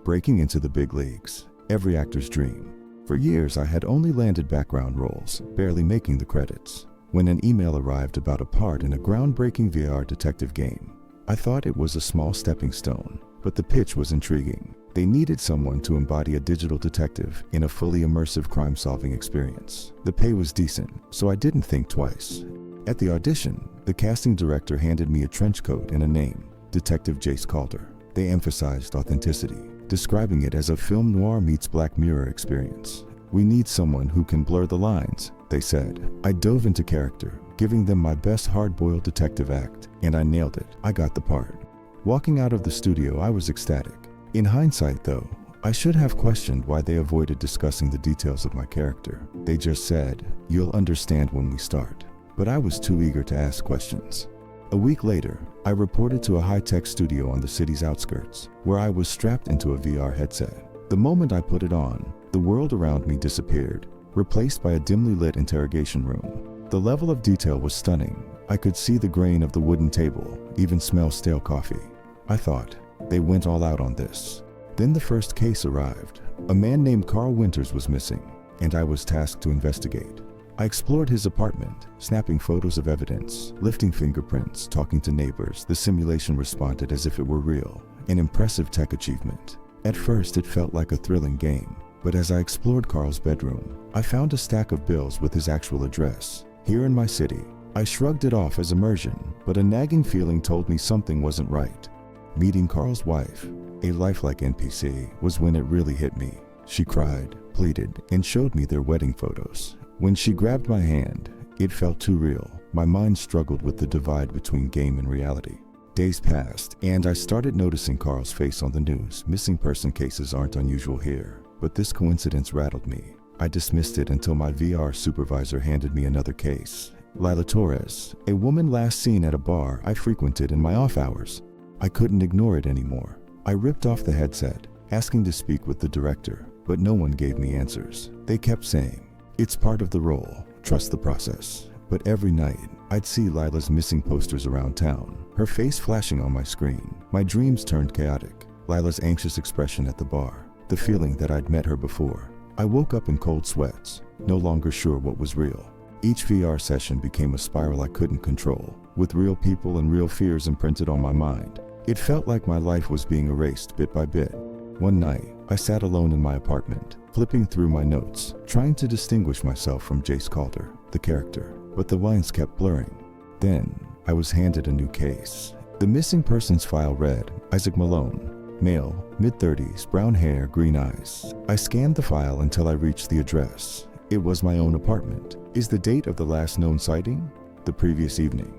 breaking into the big leagues, every actor's dream. For years, I had only landed background roles, barely making the credits. When an email arrived about a part in a groundbreaking VR detective game, I thought it was a small stepping stone, but the pitch was intriguing. They needed someone to embody a digital detective in a fully immersive crime-solving experience. The pay was decent, so I didn't think twice. At the audition, the casting director handed me a trench coat and a name, Detective Jace Calder. They emphasized authenticity, describing it as a film noir meets Black Mirror experience. "We need someone who can blur the lines," they said. I dove into character, giving them my best hard-boiled detective act, and I nailed it. I got the part. Walking out of the studio, I was ecstatic. In hindsight, though, I should have questioned why they avoided discussing the details of my character. They just said, "You'll understand when we start." But I was too eager to ask questions. A week later, I reported to a high-tech studio on the city's outskirts, where I was strapped into a VR headset. The moment I put it on, the world around me disappeared, replaced by a dimly lit interrogation room. The level of detail was stunning. I could see the grain of the wooden table, even smell stale coffee. I thought, they went all out on this. Then the first case arrived. A man named Carl Winters was missing, and I was tasked to investigate. I explored his apartment, snapping photos of evidence, lifting fingerprints, talking to neighbors. The simulation responded as if it were real, an impressive tech achievement. At first, it felt like a thrilling game, but as I explored Carl's bedroom, I found a stack of bills with his actual address, here in my city. I shrugged it off as immersion, but a nagging feeling told me something wasn't right. Meeting Carl's wife, a lifelike NPC, was when it really hit me. She cried, pleaded, and showed me their wedding photos. When she grabbed my hand, it felt too real. My mind struggled with the divide between game and reality. Days passed, and I started noticing Carl's face on the news. Missing person cases aren't unusual here, but this coincidence rattled me. I dismissed it until my VR supervisor handed me another case. Lila Torres, a woman last seen at a bar I frequented in my off hours. I couldn't ignore it anymore. I ripped off the headset, asking to speak with the director, but no one gave me answers. They kept saying, "It's part of the role, trust the process." But every night, I'd see Lila's missing posters around town, her face flashing on my screen. My dreams turned chaotic. Lila's anxious expression at the bar, the feeling that I'd met her before. I woke up in cold sweats, no longer sure what was real. Each VR session became a spiral I couldn't control, with real people and real fears imprinted on my mind. It felt like my life was being erased bit by bit. One night, I sat alone in my apartment, flipping through my notes, trying to distinguish myself from Jace Calder, the character, but the lines kept blurring. Then, I was handed a new case. The missing persons file read, Isaac Malone, male, mid-30s, brown hair, green eyes. I scanned the file until I reached the address. It was my own apartment. Is the date of the last known sighting? The previous evening.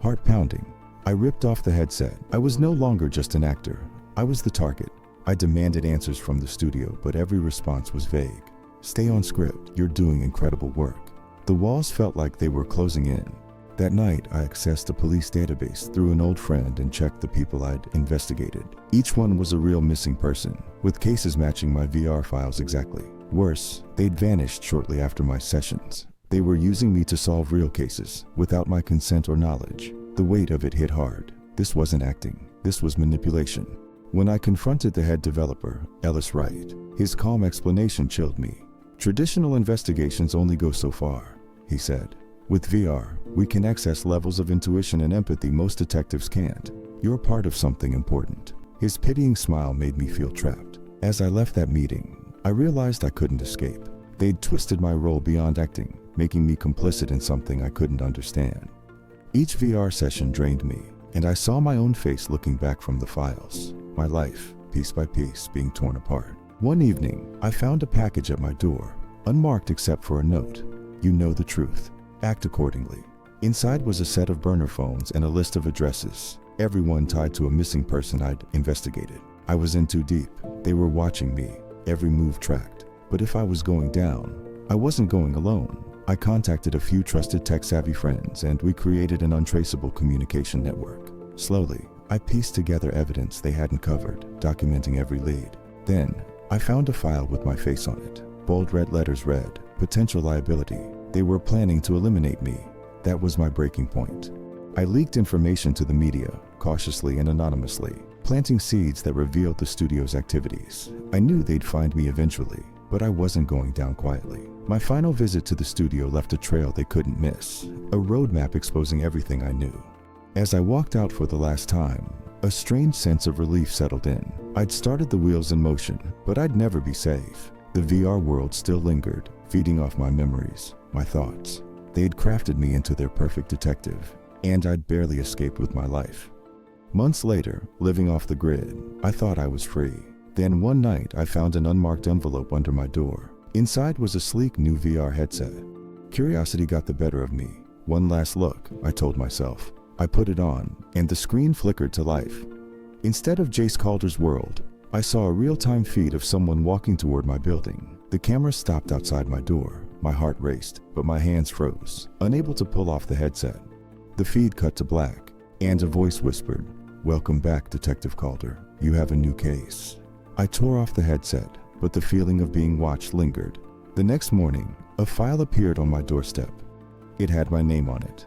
Heart pounding. I ripped off the headset. I was no longer just an actor. I was the target. I demanded answers from the studio, but every response was vague. "Stay on script. You're doing incredible work." The walls felt like they were closing in. That night, I accessed a police database through an old friend and checked the people I'd investigated. Each one was a real missing person, with cases matching my VR files exactly. Worse, they'd vanished shortly after my sessions. They were using me to solve real cases, without my consent or knowledge. The weight of it hit hard. This wasn't acting. This was manipulation. When I confronted the head developer, Ellis Wright, his calm explanation chilled me. "Traditional investigations only go so far," he said. "With VR, we can access levels of intuition and empathy most detectives can't. You're part of something important." His pitying smile made me feel trapped. As I left that meeting, I realized I couldn't escape. They'd twisted my role beyond acting, making me complicit in something I couldn't understand. Each VR session drained me, and I saw my own face looking back from the files. My life, piece by piece, being torn apart. One evening, I found a package at my door, unmarked except for a note. "You know the truth. Act accordingly." Inside was a set of burner phones and a list of addresses, everyone tied to a missing person I'd investigated. I was in too deep. They were watching me, every move tracked. But if I was going down, I wasn't going alone. I contacted a few trusted tech-savvy friends, and we created an untraceable communication network. Slowly, I pieced together evidence they hadn't covered, documenting every lead. Then, I found a file with my face on it. Bold red letters read, "Potential liability." They were planning to eliminate me. That was my breaking point. I leaked information to the media, cautiously and anonymously, planting seeds that revealed the studio's activities. I knew they'd find me eventually, but I wasn't going down quietly. My final visit to the studio left a trail they couldn't miss, a roadmap exposing everything I knew. As I walked out for the last time, a strange sense of relief settled in. I'd started the wheels in motion, but I'd never be safe. The VR world still lingered, feeding off my memories, my thoughts. They had crafted me into their perfect detective, and I'd barely escaped with my life. Months later, living off the grid, I thought I was free. Then one night, I found an unmarked envelope under my door. Inside was a sleek new VR headset. Curiosity got the better of me. One last look, I told myself. I put it on, and the screen flickered to life. Instead of Jace Calder's world, I saw a real-time feed of someone walking toward my building. The camera stopped outside my door. My heart raced, but my hands froze, unable to pull off the headset. The feed cut to black, and a voice whispered, "Welcome back, Detective Calder. You have a new case." I tore off the headset, but the feeling of being watched lingered. The next morning, a file appeared on my doorstep. It had my name on it.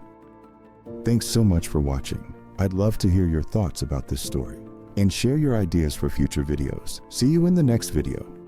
Thanks so much for watching. I'd love to hear your thoughts about this story, and share your ideas for future videos. See you in the next video.